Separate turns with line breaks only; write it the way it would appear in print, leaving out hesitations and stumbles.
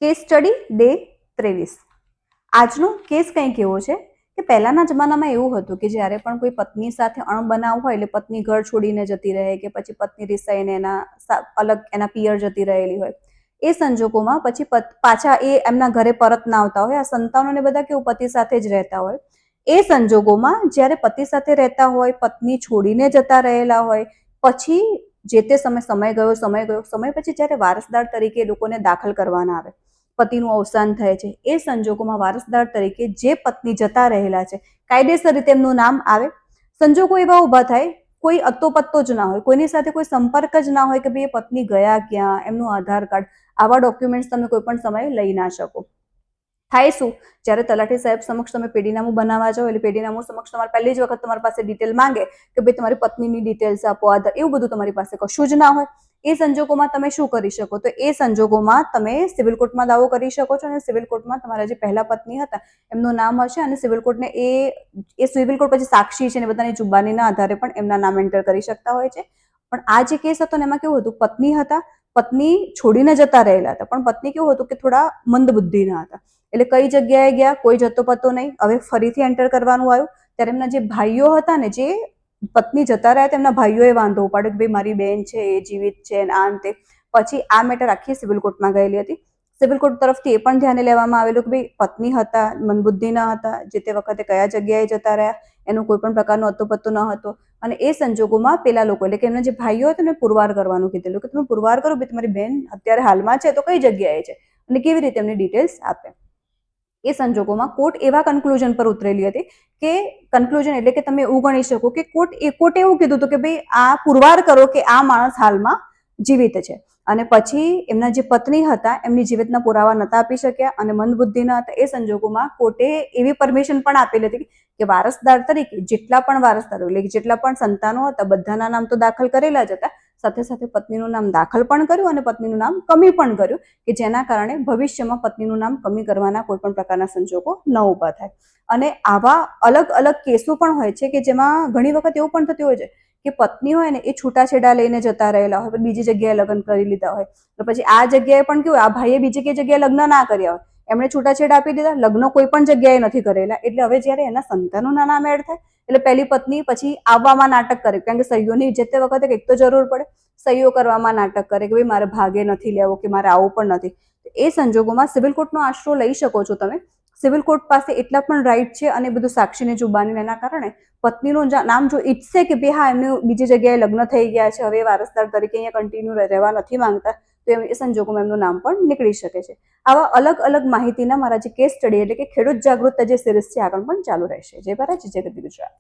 Case study day 23। આજનો case કંઈક એવો છે કે પહેલાના જમાનામાં એવું હતું કે જ્યારે પણ કોઈ પત્ની સાથે અણબનાવ હોય, એટલે પત્ની ઘર છોડીને જતી રહે કે પછી પત્ની રિસાઈને અલગ એના પિયર જતી રહેલી હોય, એ સંજોગોમાં પછી પાછા એ એમના ઘરે પરત ના આવતા હોય, આ સંતાનોને બધા કેવું પતિ સાથે જ રહેતા હોય, એ સંજોગોમાં જ્યારે પતિ સાથે રહેતા હોય, પત્ની છોડીને જતા રહેલા હોય, પછી જે તે સમય પછી જ્યારે વારસદાર તરીકે એ લોકોને દાખલ કરવાના આવે, પતિનું અવસાન થાય છે, એ સંજોગોમાં વારસદાર તરીકે જે પત્ની જતા રહેલા છે, કાયદેસર રીતે એમનું નામ આવે। સંજોગો એવા ઉભા થાય, કોઈ અત્તો પત્તો જ ના હોય, કોઈની સાથે કોઈ સંપર્ક જ ના હોય કે ભાઈ એ પત્ની ગયા ક્યાં, એમનું આધાર કાર્ડ, આવા ડોક્યુમેન્ટ્સ તમે કોઈ પણ સમયે લઈ ના શકો। થાય શું, જ્યારે તલાટી સાહેબ સમક્ષ તમે પેઢીનામું બનાવવા જાઓ, એટલે પેઢીનામું સમક્ષ તમારે પહેલી જ વખત તમારી પાસે ડિટેલ માંગે કે ભાઈ તમારી પત્નીની ડિટેલ્સ આપો, આધાર, એવું બધું તમારી પાસે કશું જ ના હોય। એ સંજોગોમાં તમે શું કરી શકો, તો એ સંજોગોમાં તમે સિવિલ કોર્ટમાં દાવો કરી શકો છો, અને સિવિલ કોર્ટમાં તમારા જે પહેલા પત્ની હતા એમનું નામ હશે, અને સિવિલ કોર્ટને એ સિવિલ કોર્ટ પછી સાક્ષી છે ને બધાની જુબાનીના આધારે પણ એમના નામ એન્ટર કરી શકતા હોય છે। પણ આ જે કેસ હતો ને એમાં કેવું હતું, પત્ની હતા, પત્ની છોડીને જતા રહેલા હતા, પણ પત્ની કેવું હતું કે થોડા મંદ બુદ્ધિના હતા, એટલે કઈ જગ્યાએ ગયા કોઈ જતો પતો નહીં। હવે ફરીથી એન્ટર કરવાનું આવ્યું ત્યારે એમના જે ભાઈઓ હતા ને, જે પત્ની જતા રહ્યા તેમના ભાઈઓએ વાંધો ઉપાડ્યો કે ભાઈ મારી બેન છે એ જીવિત છે, આમ તે, પછી આ મેટર આખી સિવિલ કોર્ટમાં ગયેલી હતી। સિવિલ કોર્ટ તરફથી એ પણ ધ્યાને લેવામાં આવેલું કે ભાઈ પત્ની હતા, મંદબુદ્ધિના હતા, જે તે વખતે કયા જગ્યાએ જતા રહ્યા એનો કોઈ પણ પ્રકારનો અતોપત્તો ન હતો, અને એ સંજોગોમાં પેલા લોકો એટલે કે એમના જે ભાઈઓ હતા ને પુરવાર કરવાનું કીધેલું કે તમે પુરવાર કરો ભાઈ તમારી બેન અત્યારે હાલમાં છે તો કઈ જગ્યાએ છે અને કેવી રીતે એમની ડિટેલ્સ આપે। એ સંજોગોમાં કોર્ટ એવા કન્ક્લુઝન પર ઉતરેલી હતી કે કન્ક્લુઝન એટલે કે તમે એવું ગણી શકો કે કોર્ટે એવું કીધું હતું કે ભાઈ આ પુરવાર કરો કે આ માણસ હાલમાં જીવિત છે, અને પછી એમના જે પત્ની હતા એમની જીવિતના પુરાવા નતા આપી શક્યા અને મંદબુદ્ધિના હતા, એ સંજોગોમાં કોર્ટે એવી પરમિશન પણ આપેલી હતી કે વારસદાર તરીકે જેટલા પણ વારસદારો એટલે જેટલા પણ સંતાનો હતા બધાના નામ તો દાખલ કરેલા જ હતા, સાથે સાથે પત્નીનું નામ દાખલ પણ કર્યું અને પત્નીનું નામ કમી પણ કર્યું કે જેના કારણે ભવિષ્યમાં પત્નીનું નામ કમી કરવાના કોઈ પણ પ્રકારના સંજોગો ન ઉભા થાય। અને આવા અલગ અલગ કેસો પણ હોય છે કે જેમાં ઘણી વખત એવું પણ થતું હોય છે કે પત્ની હોય ને એ છૂટાછેડા લઈને જતા રહેલા હોય, બીજી જગ્યાએ લગ્ન કરી લીધા હોય, તો પછી આ જગ્યાએ પણ કેવું આ ભાઈએ બીજી કઈ જગ્યાએ લગ્ન ના કર્યા હોય, એમણે છૂટાછેડા આપી દીધા, લગ્ન કોઈ પણ જગ્યાએ નથી કરેલા, એટલે હવે જ્યારે એના સંતાનોના નામ એડ થાય એટલે પહેલી પત્ની પછી આવવામાં નાટક કરે, કારણ કે સહીઓની જે તે વખતે કંઈક તો જરૂર પડે, સહીઓ કરવામાં નાટક કરે કે ભાઈ મારે ભાગે નથી લેવો કે મારે આવું પણ નથી। એ સંજોગોમાં સિવિલ કોર્ટનો આશરો લઈ શકો છો તમે। સિવિલ કોર્ટ પાસે એટલા પણ રાઈટ છે અને બધું સાક્ષીને જુબાની એના કારણે પત્નીનું નામ જો ઈચ્છે કે ભાઈ હા એમનું બીજી જગ્યાએ લગ્ન થઈ ગયા છે, હવે વારસદાર તરીકે અહીંયા કન્ટિન્યુ રહેવા નથી માંગતા, તો એ સંજોગોમાં એમનું નામ પણ નીકળી શકે છે। આવા અલગ અલગ માહિતીના મારા જે કેસ સ્ટડી એટલે કે ખેડૂત જાગૃતતા જે સિરીઝ છે આગળ પણ ચાલુ રહેશે। જય ભારત, જય ગરવી ગુજરાત।